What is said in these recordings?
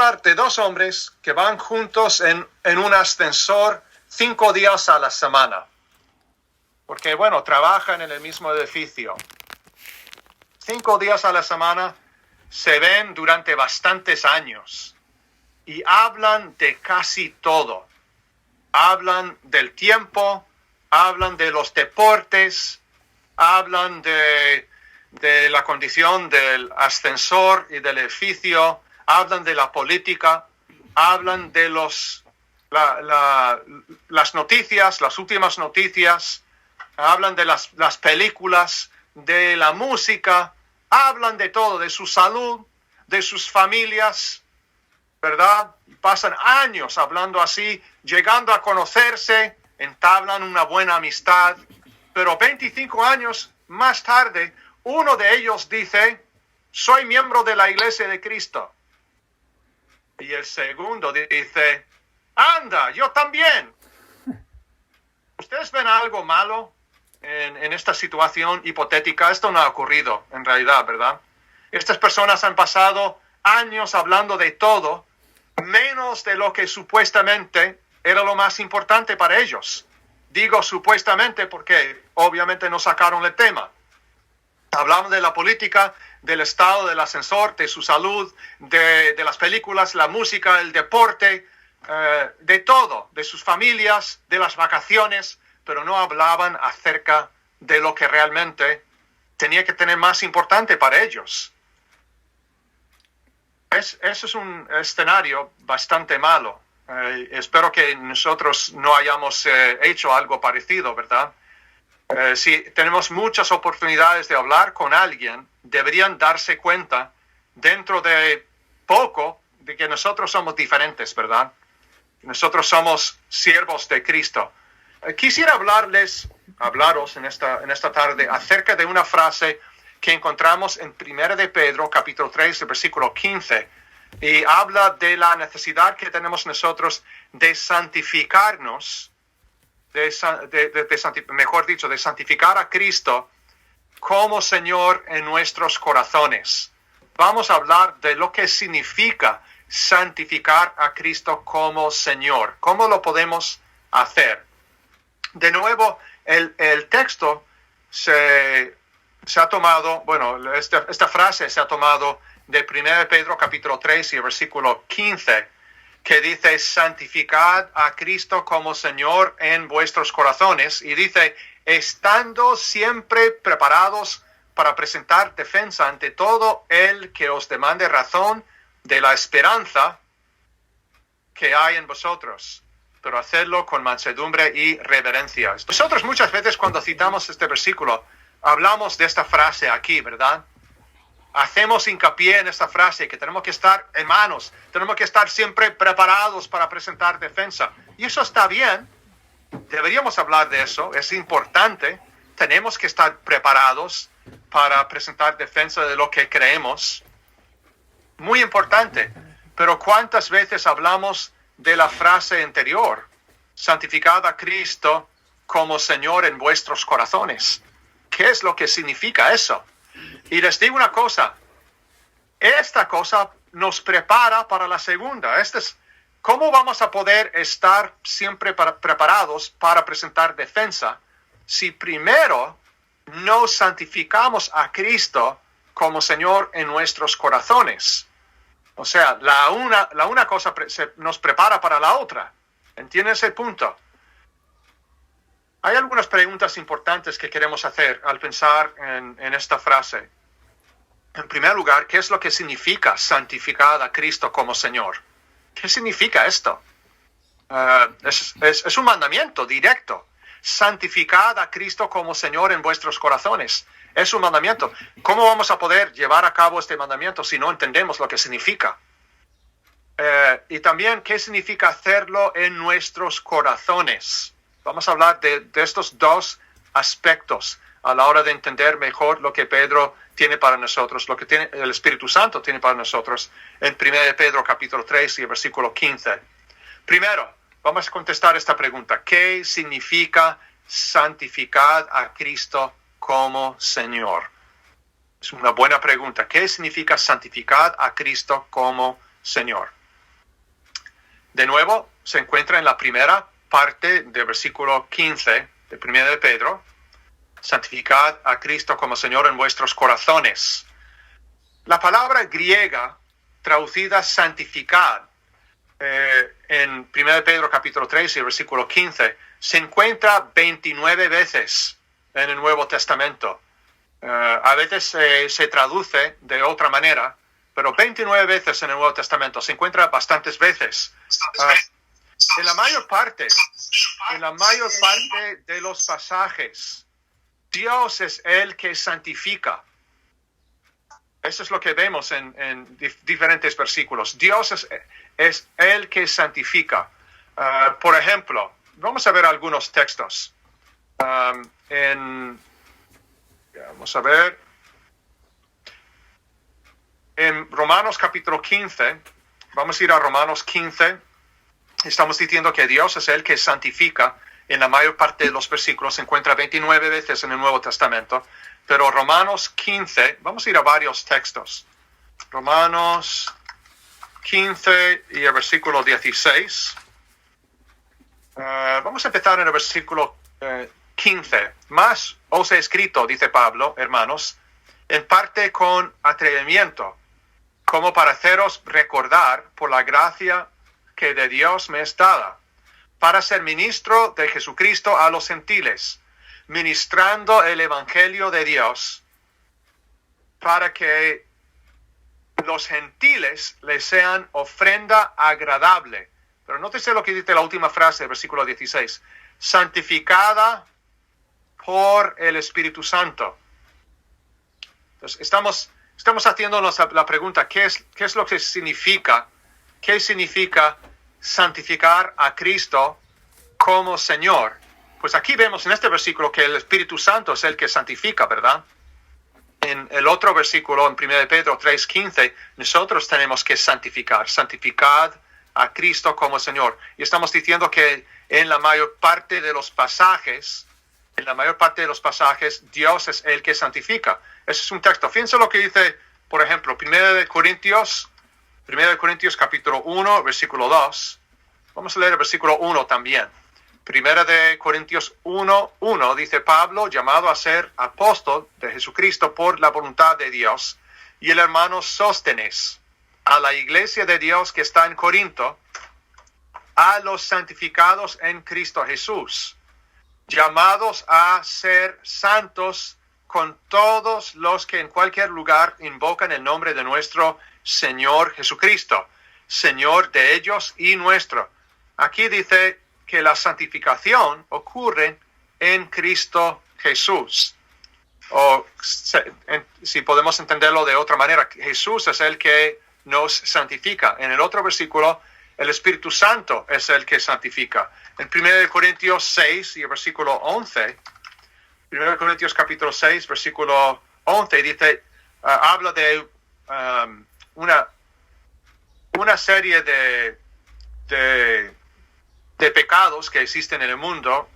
hablar de dos hombres que van juntos en un ascensor 5 días a la semana. Porque, bueno, trabajan en el mismo edificio. 5 días a la semana se ven durante bastantes años y hablan de casi todo. Hablan del tiempo, hablan de los deportes, hablan de la condición del ascensor y del edificio, hablan de la política, hablan de las noticias, las últimas noticias, hablan de las películas, de la música, hablan de todo, de su salud, de sus familias, ¿verdad? Pasan años hablando así, llegando a conocerse, entablan una buena amistad, pero 25 años más tarde, uno de ellos dice, soy miembro de la Iglesia de Cristo. Y el segundo dice, anda, yo también. ¿Ustedes ven algo malo en esta situación hipotética? Esto no ha ocurrido en realidad, ¿verdad? Estas personas han pasado años hablando de todo, menos de lo que supuestamente era lo más importante para ellos. Digo supuestamente porque obviamente no sacaron el tema. Hablamos de la política, del estado del ascensor, de su salud, de las películas, la música, el deporte, de todo, de sus familias, de las vacaciones, pero no hablaban acerca de lo que realmente tenía que tener más importante para ellos. Eso es un escenario bastante malo. Espero que nosotros no hayamos hecho algo parecido, ¿verdad? Si tenemos muchas oportunidades de hablar con alguien, deberían darse cuenta dentro de poco de que nosotros somos diferentes, ¿verdad? Nosotros somos siervos de Cristo. Quisiera hablaros en esta tarde acerca de una frase que encontramos en 1 de Pedro, capítulo 3, versículo 15, y habla de la necesidad que tenemos nosotros de santificarnos, de santificar a Cristo como Señor en nuestros corazones. Vamos a hablar de lo que significa santificar a Cristo como Señor. ¿Cómo lo podemos hacer? De nuevo, el texto se ha tomado, bueno, esta frase se ha tomado de 1 Pedro capítulo 3 y el versículo 15, que dice, santificad a Cristo como Señor en vuestros corazones. Y dice, estando siempre preparados para presentar defensa ante todo el que os demande razón de la esperanza que hay en vosotros, pero hacedlo con mansedumbre y reverencia. Nosotros muchas veces cuando citamos este versículo, hablamos de esta frase aquí, ¿verdad? Hacemos hincapié en esta frase que tenemos que estar en manos, tenemos que estar siempre preparados para presentar defensa. Y eso está bien, deberíamos hablar de eso, es importante, tenemos que estar preparados para presentar defensa de lo que creemos. Muy importante, pero ¿cuántas veces hablamos de la frase anterior? Santificad a Cristo como Señor en vuestros corazones. ¿Qué es lo que significa eso? Y les digo una cosa, esta cosa nos prepara para la segunda. ¿Cómo vamos a poder estar siempre preparados para presentar defensa si primero no santificamos a Cristo como Señor en nuestros corazones? O sea, la una cosa nos prepara para la otra. ¿Entiendes el punto? Hay algunas preguntas importantes que queremos hacer al pensar en esta frase. En primer lugar, ¿qué es lo que significa santificar a Cristo como Señor? ¿Qué significa esto? Es un mandamiento directo. Santificad a Cristo como Señor en vuestros corazones. Es un mandamiento. ¿Cómo vamos a poder llevar a cabo este mandamiento si no entendemos lo que significa? Y también, ¿qué significa hacerlo en nuestros corazones? Vamos a hablar de estos dos aspectos a la hora de entender mejor lo que Pedro tiene para nosotros, lo que el Espíritu Santo tiene para nosotros en 1 de Pedro capítulo 3 y versículo 15. Primero, vamos a contestar esta pregunta. ¿Qué significa santificar a Cristo como Señor? Es una buena pregunta. ¿Qué significa santificar a Cristo como Señor? De nuevo, se encuentra en la primera parte del versículo 15 de 1 de Pedro. Santificad a Cristo como Señor en vuestros corazones. La palabra griega traducida santificar en 1 de Pedro capítulo 3 y el versículo 15 se encuentra 29 veces en el Nuevo Testamento. A veces se traduce de otra manera, pero 29 veces en el Nuevo Testamento, se encuentra bastantes veces. En la mayor parte de los pasajes, Dios es el que santifica. Eso es lo que vemos en diferentes versículos. Dios es el que santifica. Por ejemplo, vamos a ver algunos textos. Vamos a ver. En Romanos capítulo 15, vamos a ir a Romanos 15. Estamos diciendo que Dios es el que santifica. En la mayor parte de los versículos se encuentra 29 veces en el Nuevo Testamento. Pero Romanos 15, vamos a ir a varios textos. Romanos 15 y el versículo 16. Vamos a empezar en el versículo 15. Más os he escrito, dice Pablo, hermanos, en parte con atrevimiento, como para haceros recordar por la gracia que de Dios me es dada, para ser ministro de Jesucristo a los gentiles, ministrando el evangelio de Dios, para que los gentiles les sean ofrenda agradable. Pero nótese lo que dice la última frase del versículo 16. Santificada por el Espíritu Santo. Entonces, estamos haciéndonos la pregunta, ¿qué es lo que significa? ¿Qué significa santificar a Cristo como Señor? Pues aquí vemos en este versículo que el Espíritu Santo es el que santifica, ¿verdad? En el otro versículo, en 1 Pedro 3:15, nosotros tenemos que santificar. Santificad a Cristo como Señor. Y estamos diciendo que en la mayor parte de los pasajes, Dios es el que santifica. Ese es un texto. Fíjense lo que dice, por ejemplo, 1 de Corintios capítulo 1, versículo 2. Vamos a leer el versículo 1 también. 1 de Corintios 1:1 dice Pablo, llamado a ser apóstol de Jesucristo por la voluntad de Dios, y el hermano Sóstenes, a la iglesia de Dios que está en Corinto, a los santificados en Cristo Jesús, llamados a ser santos con todos los que en cualquier lugar invocan el nombre de nuestro Señor Jesucristo, Señor de ellos y nuestro. Aquí dice que la santificación ocurre en Cristo Jesús. O si podemos entenderlo de otra manera, Jesús es el que nos santifica. En el otro versículo, el Espíritu Santo es el que santifica. En 1 Corintios 6 y el versículo 11, 1 Corintios capítulo 6, versículo 11, dice, habla de una serie de pecados que existen en el mundo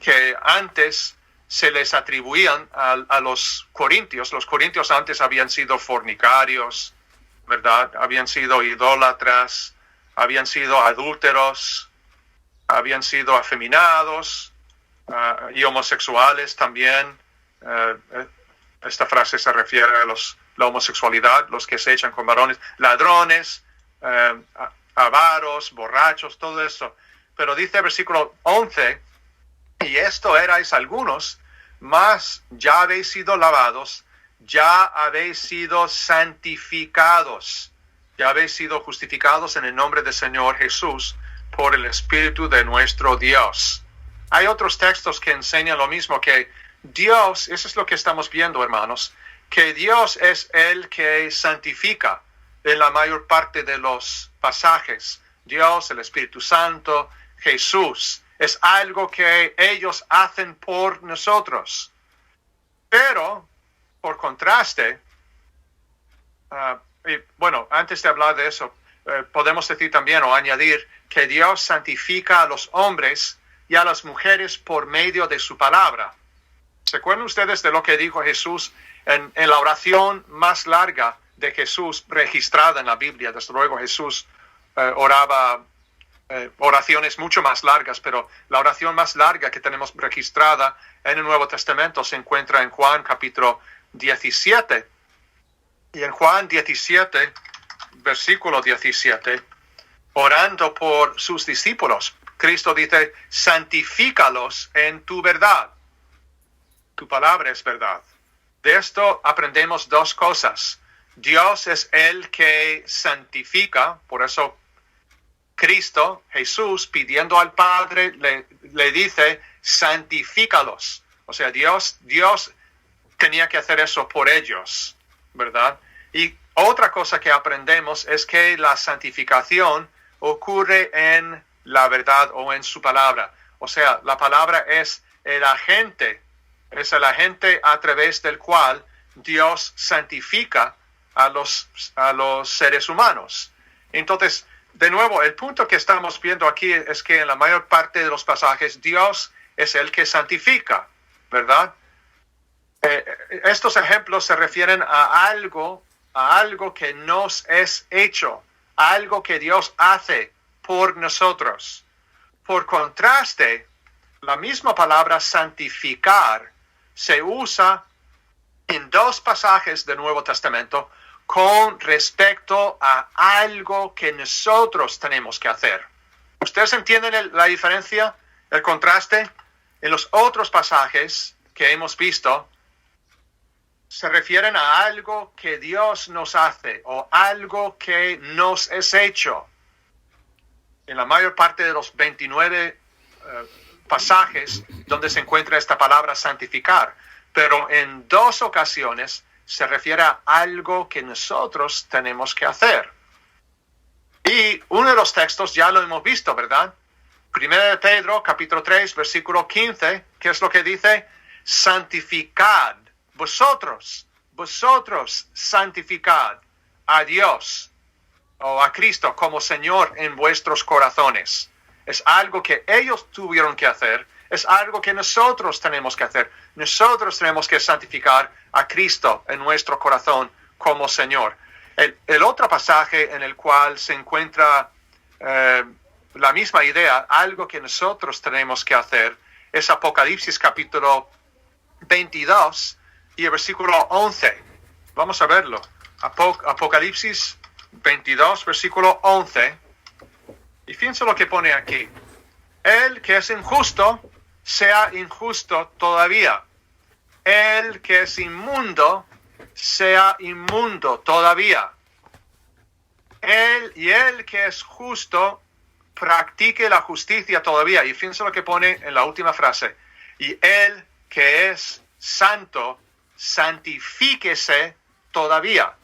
que antes se les atribuían a los corintios. Los corintios antes habían sido fornicarios, ¿verdad? Habían sido idólatras, habían sido adúlteros, habían sido afeminados y homosexuales también. Esta frase se refiere a la homosexualidad, los que se echan con varones, ladrones, avaros, borrachos, todo eso. Pero dice el versículo 11, y esto erais algunos, mas ya habéis sido lavados, ya habéis sido santificados, ya habéis sido justificados en el nombre del Señor Jesús por el Espíritu de nuestro Dios. Hay otros textos que enseñan lo mismo, que Dios, eso es lo que estamos viendo, hermanos, que Dios es el que santifica en la mayor parte de los pasajes. Dios, el Espíritu Santo, Jesús, es algo que ellos hacen por nosotros. Pero, por contraste, antes de hablar de eso, podemos decir también o añadir que Dios santifica a los hombres y a las mujeres por medio de su palabra. ¿Se acuerdan ustedes de lo que dijo Jesús en la oración más larga de Jesús registrada en la Biblia? Desde luego Jesús oraba oraciones mucho más largas, pero la oración más larga que tenemos registrada en el Nuevo Testamento se encuentra en Juan capítulo 17. Y en Juan 17, versículo 17, orando por sus discípulos, Cristo dice, santifícalos en tu verdad. Tu palabra es verdad. De esto aprendemos dos cosas. Dios es el que santifica, por eso Cristo, Jesús, pidiendo al Padre, le dice, santifícalos. O sea, Dios tenía que hacer eso por ellos, ¿verdad? Y otra cosa que aprendemos es que la santificación ocurre en la verdad o en su palabra. O sea, la palabra es el agente a través del cual Dios santifica a los seres humanos. Entonces, de nuevo, el punto que estamos viendo aquí es que en la mayor parte de los pasajes Dios es el que santifica, ¿verdad? Estos ejemplos se refieren a algo que nos es hecho, algo que Dios hace por nosotros. Por contraste, la misma palabra santificar se usa en dos pasajes del Nuevo Testamento con respecto a algo que nosotros tenemos que hacer. ¿Ustedes entienden la diferencia, el contraste? En los otros pasajes que hemos visto, se refieren a algo que Dios nos hace o algo que nos es hecho. En la mayor parte de los 29 pasajes donde se encuentra esta palabra santificar, pero en dos ocasiones se refiere a algo que nosotros tenemos que hacer. Y uno de los textos ya lo hemos visto, ¿verdad? Primera de Pedro, capítulo 3, versículo 15, ¿qué es lo que dice? Santificad, vosotros santificad a Dios o a Cristo como Señor en vuestros corazones. Es algo que ellos tuvieron que hacer, es algo que nosotros tenemos que hacer. Nosotros tenemos que santificar a Cristo en nuestro corazón como Señor. El otro pasaje en el cual se encuentra la misma idea, algo que nosotros tenemos que hacer, es Apocalipsis capítulo 22 y el versículo 11. Vamos a verlo. Apocalipsis 22, versículo 11. Y fíjense lo que pone aquí. El que es injusto, sea injusto todavía. El que es inmundo, sea inmundo todavía. El que es justo, practique la justicia todavía. Y fíjense lo que pone en la última frase. Y el que es santo, santifíquese todavía.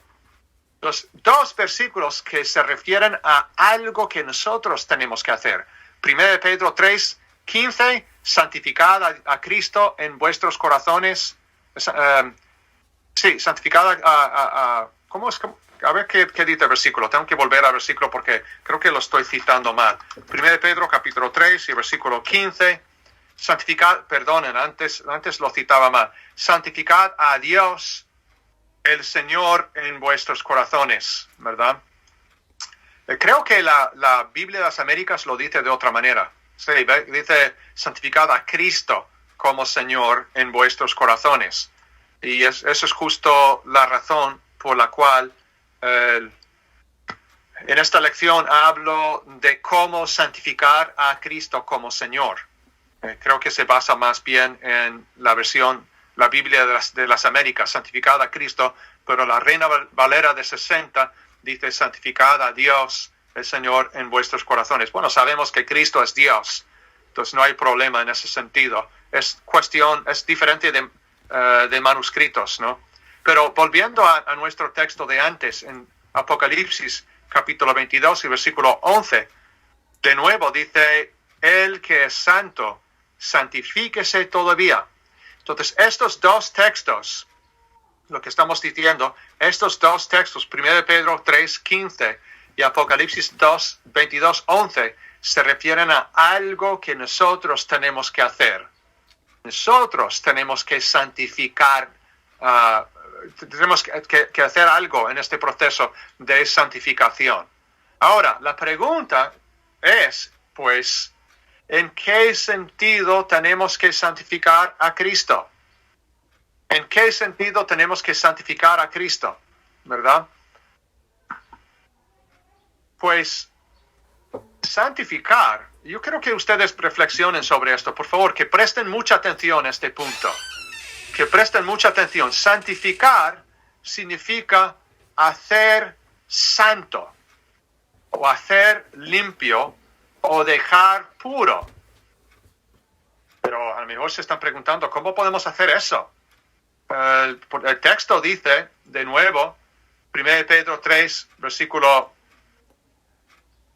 Los dos versículos que se refieren a algo que nosotros tenemos que hacer. 1 Pedro 3, 15, santificad a Cristo en vuestros corazones. Santificad ¿cómo es? A ver qué dice el versículo. Tengo que volver al versículo porque creo que lo estoy citando mal. 1 Pedro capítulo 3 y versículo 15. Santificad, perdonen, antes lo citaba mal. Santificad a Dios, el Señor, en vuestros corazones, ¿verdad? Creo que la Biblia de las Américas lo dice de otra manera. Sí, dice, santificad a Cristo como Señor en vuestros corazones. Y eso es justo la razón por la cual en esta lección hablo de cómo santificar a Cristo como Señor. Creo que se basa más bien en la Biblia de las Américas, santificad a Cristo, pero la Reina Valera de 60 dice santificad a Dios, el Señor, en vuestros corazones. Bueno, sabemos que Cristo es Dios, entonces no hay problema en ese sentido. Es diferente de manuscritos, ¿no? Pero volviendo a nuestro texto de antes, en Apocalipsis capítulo 22 y versículo 11, de nuevo dice, el que es santo, santifíquese todavía. Entonces, estos dos textos, lo que estamos diciendo, estos dos textos, 1 Pedro 3, 15 y Apocalipsis 2, 22, 11, se refieren a algo que nosotros tenemos que hacer. Nosotros tenemos que santificar, tenemos que hacer algo en este proceso de santificación. Ahora, la pregunta es, pues, ¿en qué sentido tenemos que santificar a Cristo? ¿En qué sentido tenemos que santificar a Cristo? ¿Verdad? Pues, santificar, yo quiero que ustedes reflexionen sobre esto, por favor, que presten mucha atención a este punto. Que presten mucha atención. Santificar significa hacer santo, o hacer limpio, o dejar puro. Pero a lo mejor se están preguntando, ¿cómo podemos hacer eso? El texto dice, de nuevo, 1 Pedro 3, versículo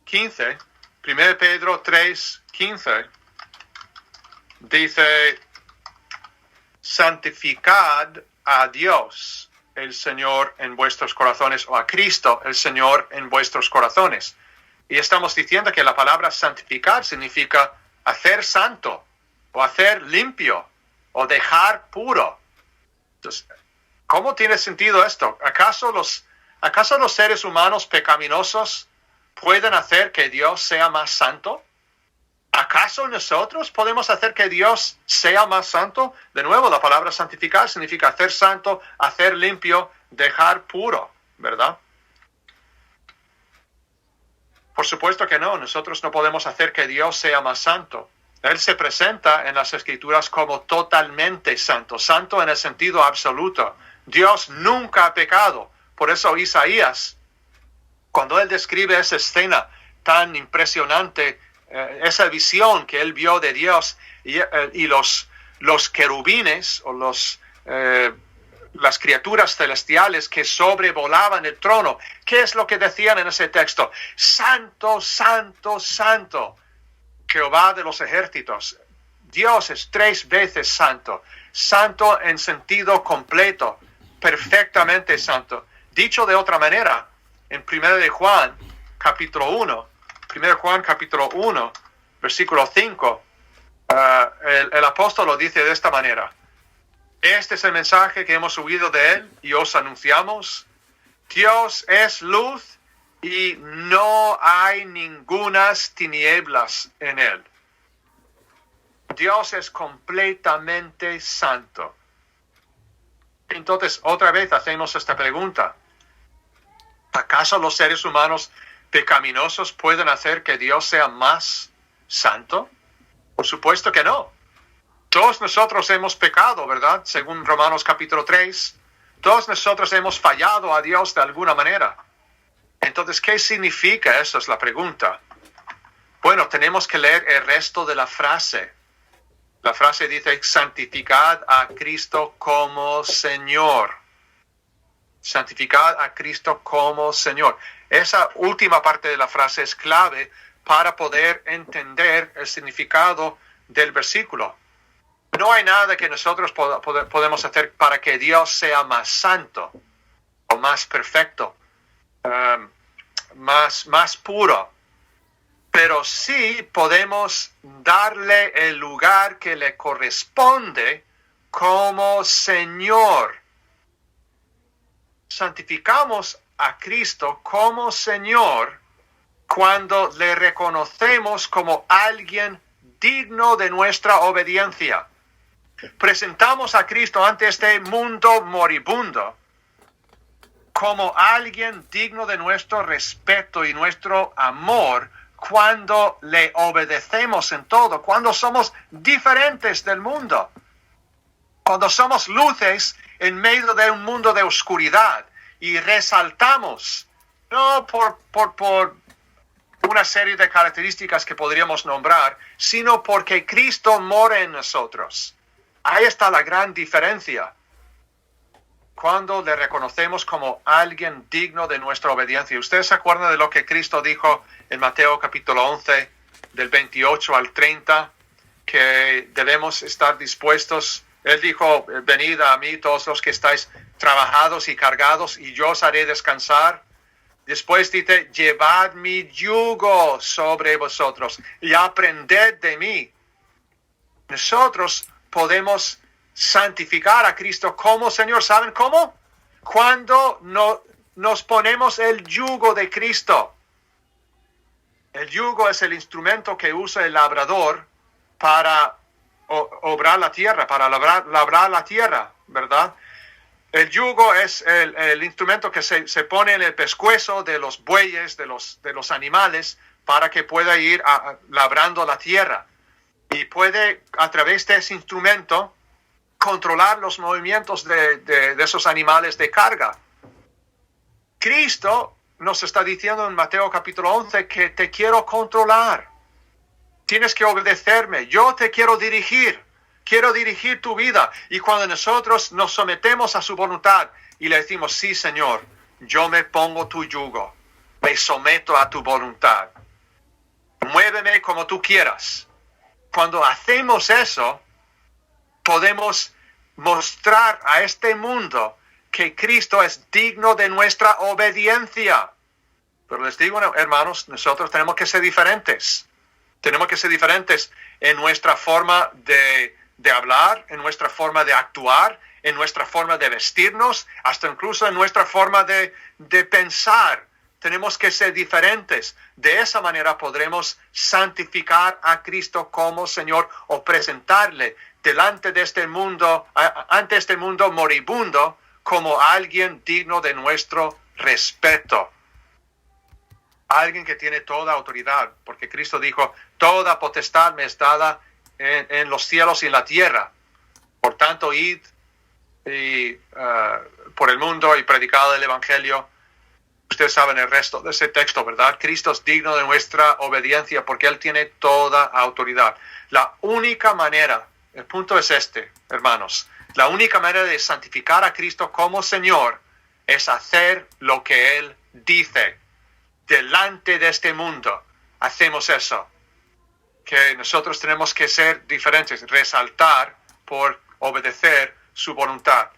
15, 1 Pedro 3, 15, dice, santificad a Dios el Señor en vuestros corazones, o a Cristo el Señor en vuestros corazones. Y estamos diciendo que la palabra santificar significa hacer santo, o hacer limpio, o dejar puro. Entonces, ¿cómo tiene sentido esto? ¿Acaso los seres humanos pecaminosos pueden hacer que Dios sea más santo? ¿Acaso nosotros podemos hacer que Dios sea más santo? De nuevo, la palabra santificar significa hacer santo, hacer limpio, dejar puro, ¿verdad? Por supuesto que no, nosotros no podemos hacer que Dios sea más santo. Él se presenta en las Escrituras como totalmente santo, santo en el sentido absoluto. Dios nunca ha pecado. Por eso Isaías, cuando él describe esa escena tan impresionante, esa visión que él vio de Dios y los querubines o las criaturas celestiales que sobrevolaban el trono, ¿qué es lo que decían en ese texto? Santo, santo, santo, Jehová de los ejércitos. Dios es 3 veces santo, santo en sentido completo, perfectamente santo. Dicho de otra manera, en 1 de Juan, capítulo 1, 1 Juan, capítulo 1, versículo 5, el apóstol lo dice de esta manera. Este es el mensaje que hemos oído de él y os anunciamos. Dios es luz y no hay ningunas tinieblas en él. Dios es completamente santo. Entonces, otra vez hacemos esta pregunta. ¿Acaso los seres humanos pecaminosos pueden hacer que Dios sea más santo? Por supuesto que no. Todos nosotros hemos pecado, ¿verdad? Según Romanos capítulo 3. Todos nosotros hemos fallado a Dios de alguna manera. Entonces, ¿qué significa eso? Es la pregunta. Bueno, tenemos que leer el resto de la frase. La frase dice, santificad a Cristo como Señor. Santificad a Cristo como Señor. Esa última parte de la frase es clave para poder entender el significado del versículo. No hay nada que nosotros podemos hacer para que Dios sea más santo o más perfecto, más puro. Pero sí podemos darle el lugar que le corresponde como Señor. Santificamos a Cristo como Señor cuando le reconocemos como alguien digno de nuestra obediencia. Presentamos a Cristo ante este mundo moribundo como alguien digno de nuestro respeto y nuestro amor cuando le obedecemos en todo, cuando somos diferentes del mundo, cuando somos luces en medio de un mundo de oscuridad y resaltamos, no por una serie de características que podríamos nombrar, sino porque Cristo mora en nosotros. Ahí está la gran diferencia. Cuando le reconocemos como alguien digno de nuestra obediencia. ¿Ustedes se acuerdan de lo que Cristo dijo en Mateo capítulo 11, del 28 al 30? Que debemos estar dispuestos. Él dijo, venid a mí todos los que estáis trabajados y cargados, y yo os haré descansar. Después dice, llevad mi yugo sobre vosotros y aprended de mí. Nosotros podemos santificar a Cristo como Señor. ¿Saben cómo? Cuando nos ponemos el yugo de Cristo. El yugo es el instrumento que usa el labrador para obrar la tierra, para labrar la tierra, ¿verdad? El yugo es el instrumento que se pone en el pescuezo de los bueyes, de los animales, para que pueda ir labrando la tierra. Y puede, a través de ese instrumento, controlar los movimientos de esos animales de carga. Cristo nos está diciendo en Mateo capítulo 11 que te quiero controlar. Tienes que obedecerme. Yo te quiero dirigir. Quiero dirigir tu vida. Y cuando nosotros nos sometemos a su voluntad y le decimos, sí, Señor, yo me pongo tu yugo. Me someto a tu voluntad. Muéveme como tú quieras. Cuando hacemos eso, podemos mostrar a este mundo que Cristo es digno de nuestra obediencia. Pero les digo, hermanos, nosotros tenemos que ser diferentes. Tenemos que ser diferentes en nuestra forma de hablar, en nuestra forma de actuar, en nuestra forma de vestirnos, hasta incluso en nuestra forma de pensar. Tenemos que ser diferentes. De esa manera podremos santificar a Cristo como Señor o presentarle delante de este mundo, ante este mundo moribundo, como alguien digno de nuestro respeto. Alguien que tiene toda autoridad, porque Cristo dijo, toda potestad me es dada en los cielos y en la tierra. Por tanto, id por el mundo y predicad el Evangelio. Ustedes saben el resto de ese texto, ¿verdad? Cristo es digno de nuestra obediencia porque Él tiene toda autoridad. La única manera, el punto es este, hermanos, la única manera de santificar a Cristo como Señor es hacer lo que Él dice. Delante de este mundo hacemos eso. Que nosotros tenemos que ser diferentes, resaltar por obedecer su voluntad.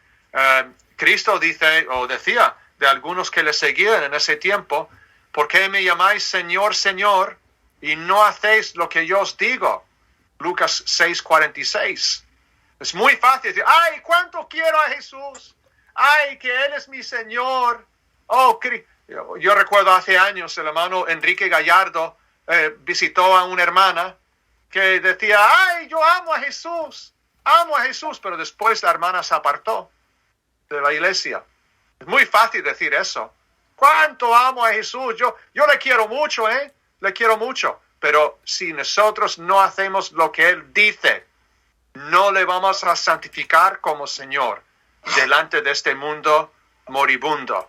Cristo dice o decía de algunos que le seguían en ese tiempo, ¿por qué me llamáis Señor, Señor, y no hacéis lo que yo os digo? Lucas 6:46. Es muy fácil decir, ¡ay, cuánto quiero a Jesús! ¡Ay, que Él es mi Señor! Oh, yo recuerdo hace años el hermano Enrique Gallardo visitó a una hermana que decía, ¡ay, yo amo a Jesús! Amo a Jesús, pero después la hermana se apartó de la iglesia. Es muy fácil decir eso. ¿Cuánto amo a Jesús? Yo le quiero mucho, le quiero mucho. Pero si nosotros no hacemos lo que Él dice, no le vamos a santificar como Señor delante de este mundo moribundo.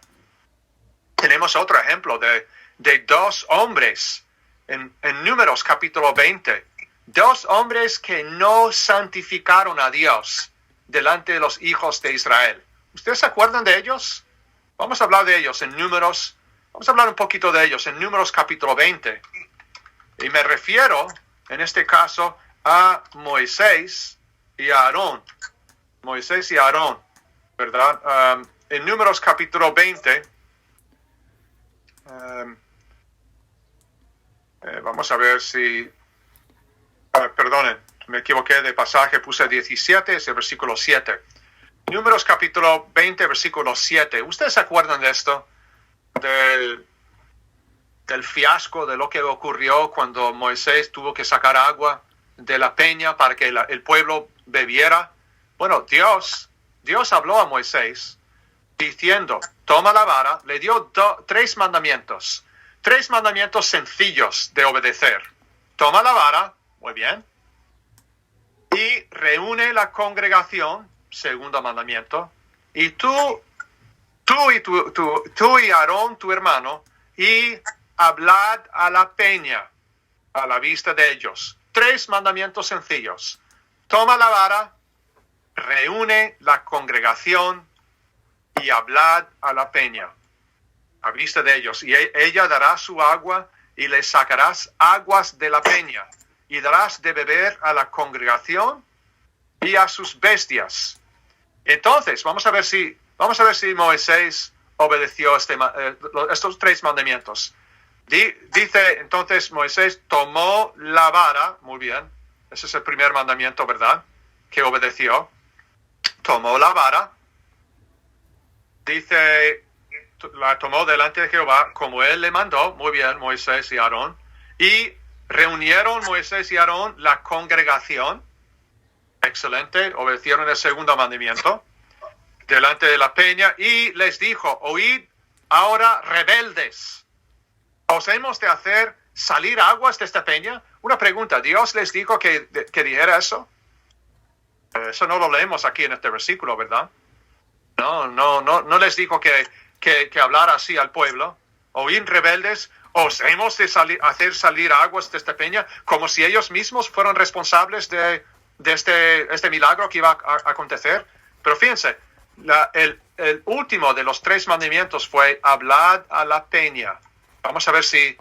Tenemos otro ejemplo de dos hombres en Números capítulo 20. Dos hombres que no santificaron a Dios delante de los hijos de Israel. ¿Ustedes se acuerdan de ellos? Vamos a hablar de ellos en Números. Vamos a hablar un poquito de ellos en Números capítulo 20. Y me refiero, en este caso, a Moisés y a Aarón. Moisés y Aarón, ¿verdad? En Números capítulo 20, vamos a ver si... perdonen, me equivoqué de pasaje, puse 17, es el versículo 7. Números capítulo 20, versículo 7. ¿Ustedes se acuerdan de esto? Del fiasco de lo que ocurrió cuando Moisés tuvo que sacar agua de la peña para que el pueblo bebiera. Bueno, Dios habló a Moisés diciendo, toma la vara, le dio 3 mandamientos. 3 mandamientos sencillos de obedecer. Toma la vara, muy bien, y reúne la congregación, segundo mandamiento, y tú y Aarón, tu hermano, y hablad a la peña, a la vista de ellos. 3 mandamientos sencillos. Toma la vara, reúne la congregación y hablad a la peña, a vista de ellos. Y ella dará su agua y le sacarás aguas de la peña y darás de beber a la congregación y a sus bestias. Entonces, vamos a ver si Moisés obedeció estos 3 mandamientos. Dice entonces Moisés tomó la vara, muy bien, ese es el primer mandamiento, ¿verdad? Que obedeció. Tomó la vara, dice, la tomó delante de Jehová como él le mandó, muy bien, Moisés y Aarón, Y reunieron Moisés y Aarón la congregación. Excelente, obedecieron el segundo mandamiento delante de la peña y les dijo, oíd ahora rebeldes, ¿os hemos de hacer salir aguas de esta peña? Una pregunta, ¿Dios les dijo que dijera eso? Eso no lo leemos aquí en este versículo, ¿verdad? No les dijo que hablara así al pueblo. Oíd rebeldes, ¿os hemos de hacer salir aguas de esta peña? Como si ellos mismos fueran responsables de este milagro que iba a acontecer. Pero fíjense, el último de los 3 mandamientos fue hablad a la peña. Vamos a ver si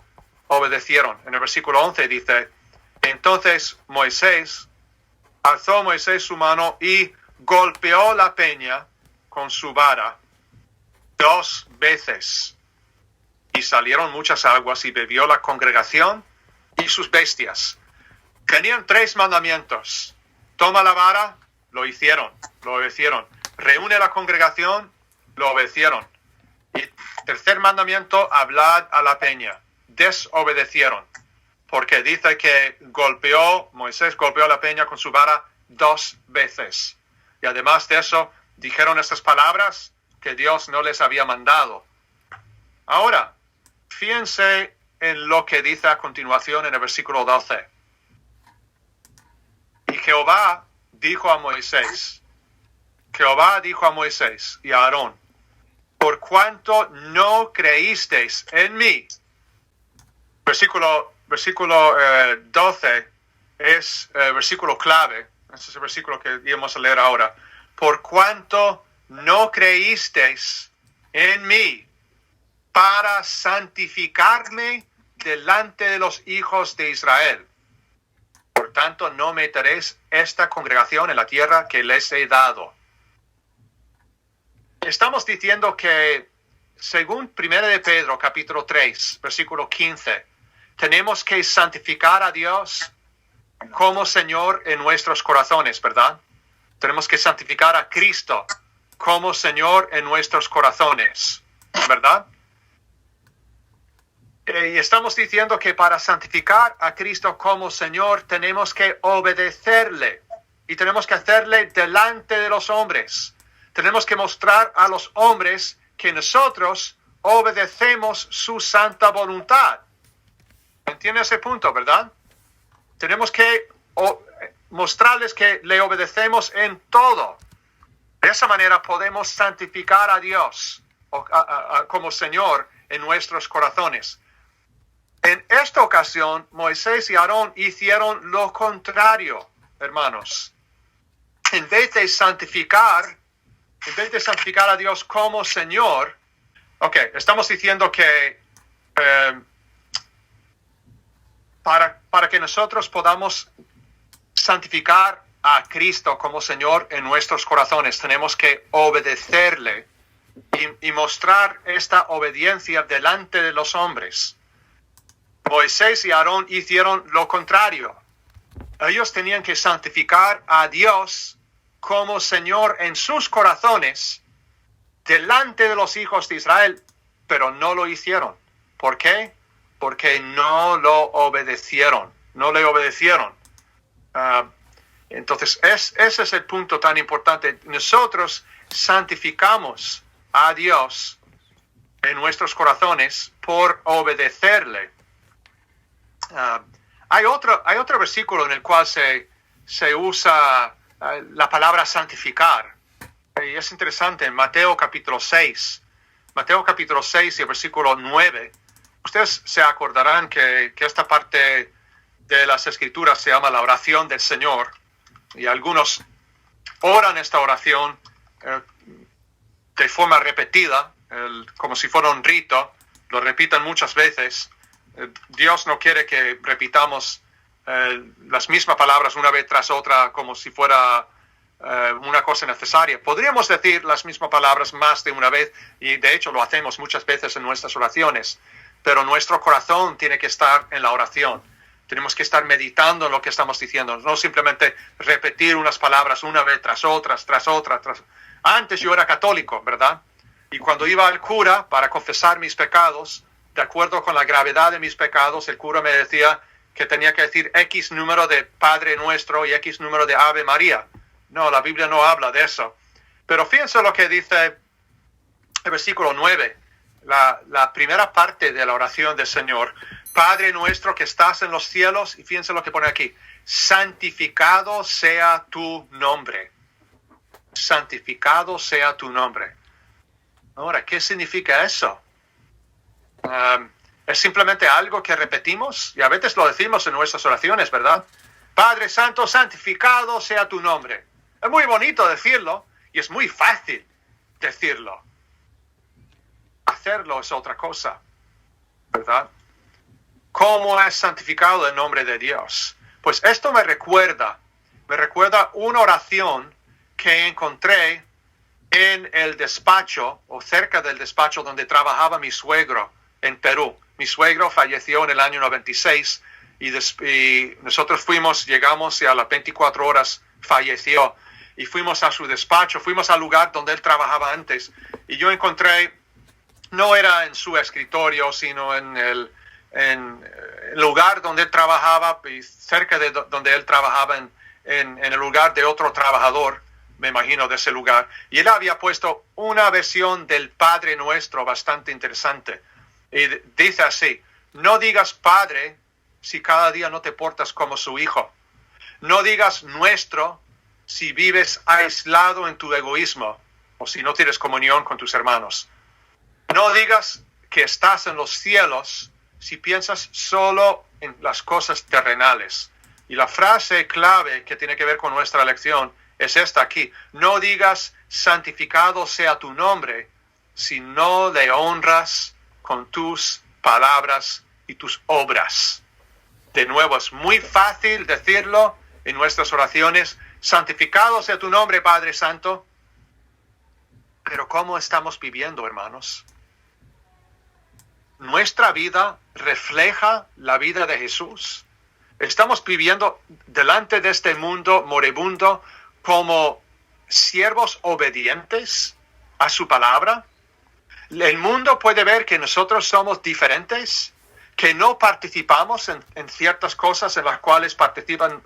obedecieron. En el versículo 11 dice, entonces alzó Moisés su mano y golpeó la peña con su vara 2 veces. Y salieron muchas aguas y bebió la congregación y sus bestias. Tenían 3 mandamientos. Toma la vara, lo obedecieron. Reúne la congregación, lo obedecieron. Y tercer mandamiento, hablad a la peña. Desobedecieron. Porque dice que Moisés golpeó la peña con su vara 2 veces. Y además de eso, dijeron estas palabras que Dios no les había mandado. Ahora, fíjense en lo que dice a continuación en el versículo 12. Y Jehová dijo a Moisés y a Aarón, por cuanto no creísteis en mí. Versículo 12 es versículo clave. Ese es el versículo que íbamos a leer ahora. Por cuanto no creísteis en mí para santificarme delante de los hijos de Israel. Por tanto, no meteréis esta congregación en la tierra que les he dado. Estamos diciendo que, según 1 de Pedro, capítulo 3, versículo 15, tenemos que santificar a Dios como Señor en nuestros corazones, ¿verdad? Tenemos que santificar a Cristo como Señor en nuestros corazones, ¿verdad? Y estamos diciendo que para santificar a Cristo como Señor tenemos que obedecerle y tenemos que hacerle delante de los hombres. Tenemos que mostrar a los hombres que nosotros obedecemos su santa voluntad. ¿Entiende ese punto, verdad? Tenemos que mostrarles que le obedecemos en todo. De esa manera podemos santificar a Dios como Señor en nuestros corazones. En esta ocasión, Moisés y Aarón hicieron lo contrario, hermanos. En vez de santificar a Dios como Señor, estamos diciendo que para que nosotros podamos santificar a Cristo como Señor en nuestros corazones, tenemos que obedecerle y mostrar esta obediencia delante de los hombres. Moisés y Aarón hicieron lo contrario. Ellos tenían que santificar a Dios como Señor en sus corazones delante de los hijos de Israel, pero no lo hicieron. ¿Por qué? Porque no lo obedecieron, no le obedecieron. Entonces, ese es el punto tan importante. Nosotros santificamos a Dios en nuestros corazones por obedecerle. Hay otro versículo en el cual se usa la palabra santificar. Y es interesante, en Mateo capítulo 6 y el versículo 9. Ustedes se acordarán que esta parte de las Escrituras se llama la oración del Señor. Y algunos oran esta oración de forma repetida, como si fuera un rito. Lo repiten muchas veces. Dios no quiere que repitamos las mismas palabras una vez tras otra como si fuera una cosa necesaria. Podríamos decir las mismas palabras más de una vez y de hecho lo hacemos muchas veces en nuestras oraciones, pero nuestro corazón tiene que estar en la oración. Tenemos que estar meditando en lo que estamos diciendo, no simplemente repetir unas palabras una vez tras otra. Antes yo era católico, ¿verdad? Y cuando iba al cura para confesar mis pecados, de acuerdo con la gravedad de mis pecados, el cura me decía que tenía que decir X número de Padre Nuestro y X número de Ave María. No, la Biblia no habla de eso. Pero fíjense lo que dice el versículo 9, la primera parte de la oración del Señor. Padre nuestro que estás en los cielos, y fíjense lo que pone aquí, santificado sea tu nombre. Santificado sea tu nombre. Ahora, ¿qué significa eso? ¿Es simplemente algo que repetimos? Y a veces lo decimos en nuestras oraciones, ¿verdad? Padre Santo, santificado sea tu nombre. Es muy bonito decirlo y es muy fácil decirlo. Hacerlo es otra cosa, ¿verdad? ¿Cómo es santificado el nombre de Dios? Pues esto me recuerda una oración que encontré en el despacho o cerca del despacho donde trabajaba mi suegro en Perú. Mi suegro falleció en el año 96 y nosotros llegamos y a las 24 horas falleció. Y fuimos a su despacho, fuimos al lugar donde él trabajaba antes. Y yo encontré, no era en su escritorio, sino en el lugar donde él trabajaba, y cerca de donde él trabajaba, en el lugar de otro trabajador, me imagino, de ese lugar. Y él había puesto una versión del Padre Nuestro bastante interesante. Y dice así: no digas Padre si cada día no te portas como su hijo. No digas nuestro si vives aislado en tu egoísmo o si no tienes comunión con tus hermanos. No digas que estás en los cielos si piensas solo en las cosas terrenales. Y la frase clave que tiene que ver con nuestra lección es esta aquí: no digas santificado sea tu nombre si no le honras con tus palabras y tus obras. De nuevo, es muy fácil decirlo en nuestras oraciones: santificado sea tu nombre, Padre Santo. Pero ¿cómo estamos viviendo, hermanos? ¿Nuestra vida refleja la vida de Jesús? ¿Estamos viviendo delante de este mundo moribundo como siervos obedientes a su palabra? ¿El mundo puede ver que nosotros somos diferentes? ¿Que no participamos en ciertas cosas en las cuales participan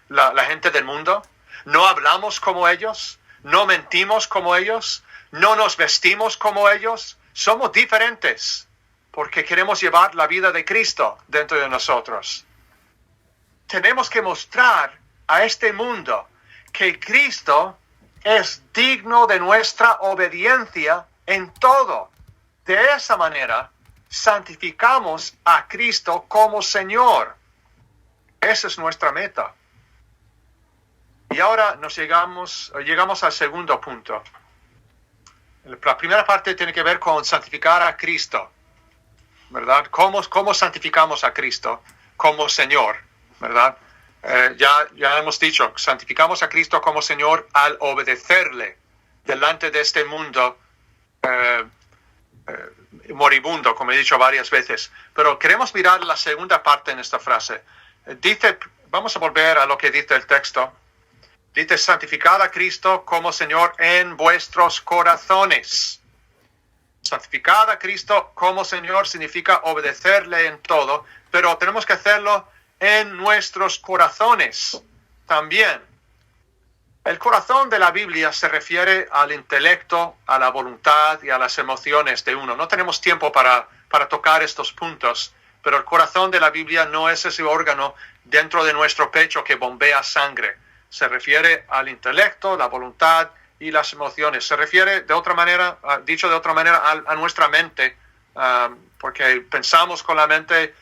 la gente del mundo? ¿No hablamos como ellos? ¿No mentimos como ellos? ¿No nos vestimos como ellos? Somos diferentes porque queremos llevar la vida de Cristo dentro de nosotros. Tenemos que mostrar a este mundo que Cristo es digno de nuestra obediencia en todo. De esa manera, santificamos a Cristo como Señor. Esa es nuestra meta. Y ahora llegamos al segundo punto. La primera parte tiene que ver con santificar a Cristo, ¿verdad? ¿Cómo santificamos a Cristo como Señor, ¿verdad? Ya hemos dicho, santificamos a Cristo como Señor al obedecerle delante de este mundo moribundo, como he dicho varias veces. Pero queremos mirar la segunda parte en esta frase. Vamos a volver a lo que dice el texto. Dice: santificad a Cristo como Señor en vuestros corazones. Santificar a Cristo como Señor significa obedecerle en todo, pero tenemos que hacerlo en nuestros corazones también. El corazón de la Biblia se refiere al intelecto, a la voluntad y a las emociones de uno. No tenemos tiempo para tocar estos puntos, pero el corazón de la Biblia no es ese órgano dentro de nuestro pecho que bombea sangre. Se refiere al intelecto, la voluntad y las emociones. Se refiere de otra manera, dicho de otra manera, a nuestra mente, porque pensamos con la mente,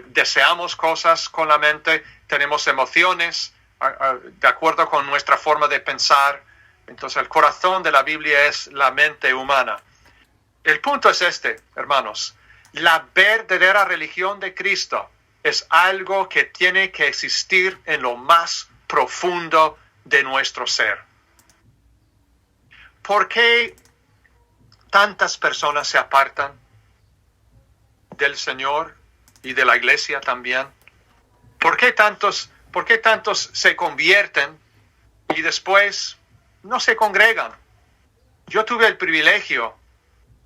deseamos cosas con la mente, tenemos emociones de acuerdo con nuestra forma de pensar. Entonces el corazón de la Biblia es la mente humana. El punto es este, hermanos: la verdadera religión de Cristo es algo que tiene que existir en lo más profundo de nuestro ser. ¿Por qué tantas personas se apartan del Señor y de la iglesia también? ¿Por qué tantos se convierten y después no se congregan? Yo tuve el privilegio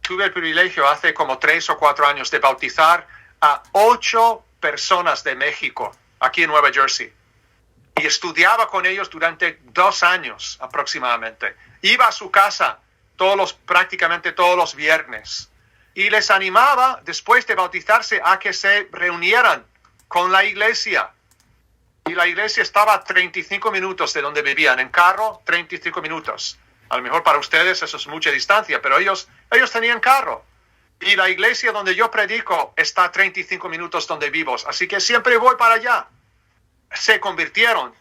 tuve el privilegio hace como 3 o 4 años de bautizar a 8 personas de México, aquí en Nueva Jersey. Y estudiaba con ellos durante 2 años aproximadamente. Iba a su casa prácticamente todos los viernes. Y les animaba, después de bautizarse, a que se reunieran con la iglesia. Y la iglesia estaba a 35 minutos de donde vivían. En carro, 35 minutos. A lo mejor para ustedes eso es mucha distancia, pero ellos tenían carro. Y la iglesia donde yo predico está a 35 minutos donde vivo. Así que siempre voy para allá. Se convirtieron,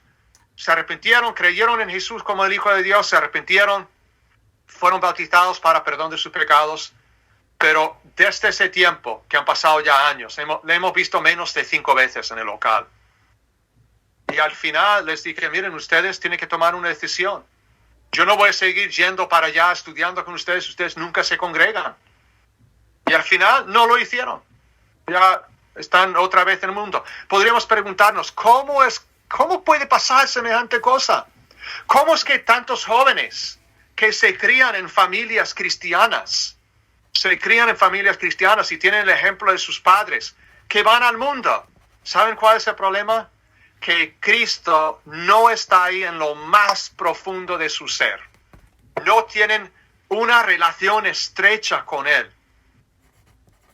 se arrepintieron, creyeron en Jesús como el Hijo de Dios, se arrepintieron, fueron bautizados para perdón de sus pecados. Pero desde ese tiempo, que han pasado ya años, le hemos visto menos de 5 veces en el local. Y al final les dije, miren, ustedes tienen que tomar una decisión. Yo no voy a seguir yendo para allá, estudiando con ustedes nunca se congregan. Y al final no lo hicieron. Ya están otra vez en el mundo. Podríamos preguntarnos, ¿cómo puede pasar semejante cosa? ¿Cómo es que tantos jóvenes que se crían en familias cristianas, y tienen el ejemplo de sus padres, que van al mundo? ¿Saben cuál es el problema? Que Cristo no está ahí en lo más profundo de su ser. No tienen una relación estrecha con Él.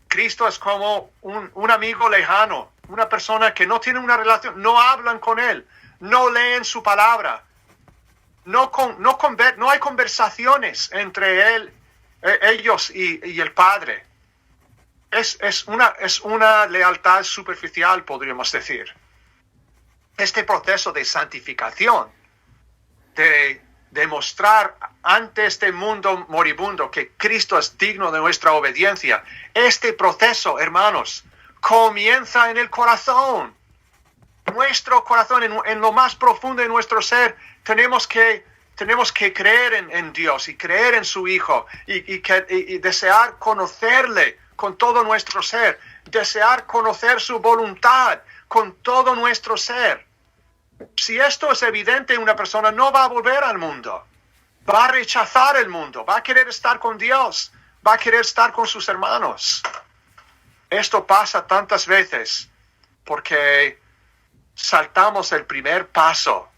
Cristo es como un amigo lejano, una persona que no tiene una relación, no hablan con Él, no leen su palabra, no hay conversaciones entre ellos y el Padre. Es una lealtad superficial, podríamos decir. Este proceso de santificación, de demostrar ante este mundo moribundo que Cristo es digno de nuestra obediencia, este proceso, hermanos, comienza en el corazón. Nuestro corazón, en lo más profundo de nuestro ser, tenemos que creer en Dios y creer en su Hijo y desear conocerle con todo nuestro ser, desear conocer su voluntad con todo nuestro ser. Si esto es evidente, una persona no va a volver al mundo, va a rechazar el mundo, va a querer estar con Dios, va a querer estar con sus hermanos. Esto pasa tantas veces porque saltamos el primer paso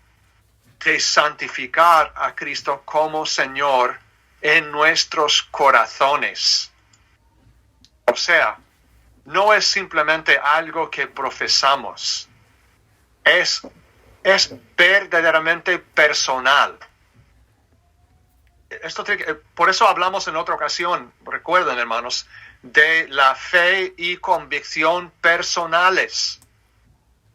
de santificar a Cristo como Señor en nuestros corazones. O sea, no es simplemente algo que profesamos, es verdaderamente personal. Por eso hablamos en otra ocasión, recuerden, hermanos, de la fe y convicción personales.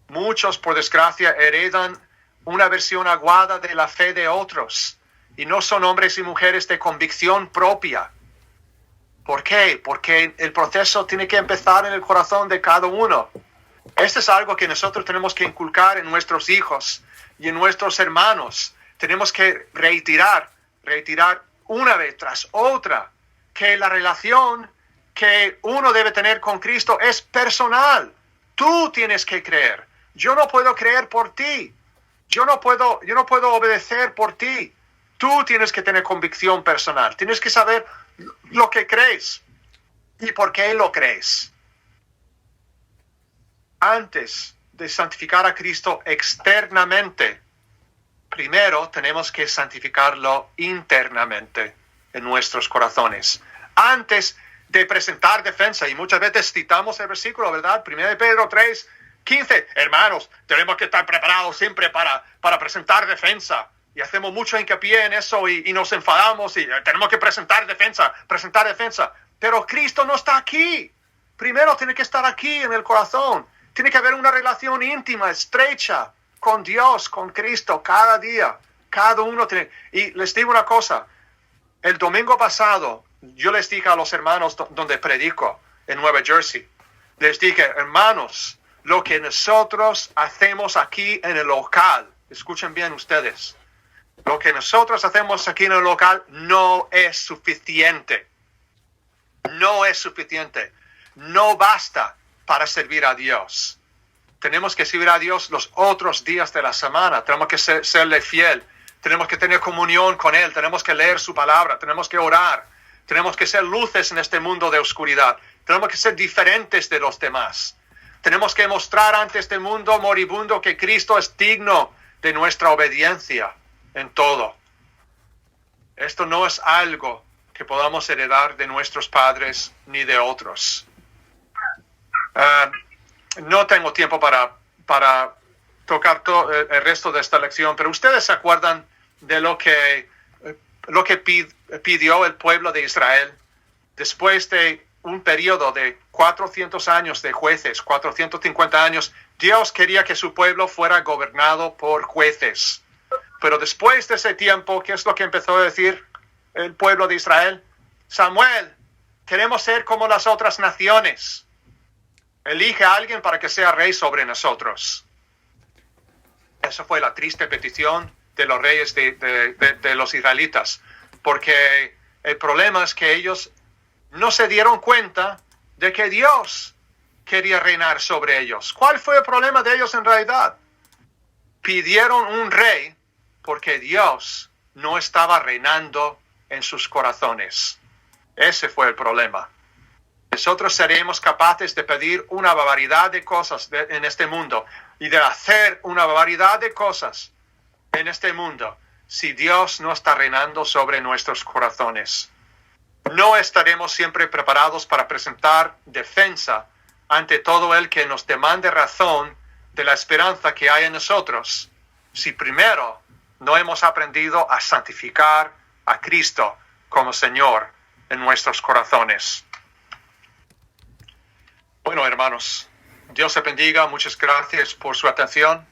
Muchos, por desgracia, heredan una versión aguada de la fe de otros y no son hombres y mujeres de convicción propia. ¿Por qué? Porque el proceso tiene que empezar en el corazón de cada uno. Esto es algo que nosotros tenemos que inculcar en nuestros hijos y en nuestros hermanos. Tenemos que reiterar una vez tras otra que la relación que uno debe tener con Cristo es personal. Tú tienes que creer. Yo no puedo creer por ti. Yo no puedo obedecer por ti. Tú tienes que tener convicción personal. Tienes que saber lo que crees y por qué lo crees. Antes de santificar a Cristo externamente, primero tenemos que santificarlo internamente en nuestros corazones. Antes de presentar defensa, y muchas veces citamos el versículo, ¿verdad? 1 Pedro 3:15. Hermanos, tenemos que estar preparados siempre para presentar defensa. Y hacemos mucho hincapié en eso y nos enfadamos y tenemos que presentar defensa. Pero Cristo no está aquí. Primero tiene que estar aquí en el corazón. Tiene que haber una relación íntima, estrecha con Dios, con Cristo, cada día. Cada uno tiene. Y les digo una cosa. El domingo pasado, yo les dije a los hermanos donde predico, en Nueva Jersey, les dije, hermanos, lo que nosotros hacemos aquí en el local, escuchen bien ustedes, lo que nosotros hacemos aquí en el local no es suficiente. No es suficiente. No basta para servir a Dios. Tenemos que servir a Dios los otros días de la semana. Tenemos que serle fiel. Tenemos que tener comunión con Él. Tenemos que leer su palabra. Tenemos que orar. Tenemos que ser luces en este mundo de oscuridad. Tenemos que ser diferentes de los demás. Tenemos que mostrar ante este mundo moribundo que Cristo es digno de nuestra obediencia en todo. Esto no es algo que podamos heredar de nuestros padres ni de otros. No tengo tiempo para tocar todo el resto de esta lección, pero ustedes se acuerdan de lo que pidió el pueblo de Israel después de un periodo de 400 años de jueces, 450 años. Dios quería que su pueblo fuera gobernado por jueces. Pero después de ese tiempo, ¿qué es lo que empezó a decir el pueblo de Israel? Samuel, queremos ser como las otras naciones. Elige a alguien para que sea rey sobre nosotros. Esa fue la triste petición de los reyes de los israelitas, porque el problema es que ellos no se dieron cuenta de que Dios quería reinar sobre ellos. ¿Cuál fue el problema de ellos en realidad? Pidieron un rey porque Dios no estaba reinando en sus corazones. Ese fue el problema. Nosotros seremos capaces de pedir una barbaridad de cosas en este mundo y de hacer una barbaridad de cosas en este mundo si Dios no está reinando sobre nuestros corazones. No estaremos siempre preparados para presentar defensa ante todo el que nos demande razón de la esperanza que hay en nosotros, si primero no hemos aprendido a santificar a Cristo como Señor en nuestros corazones. Bueno, hermanos, Dios te bendiga. Muchas gracias por su atención.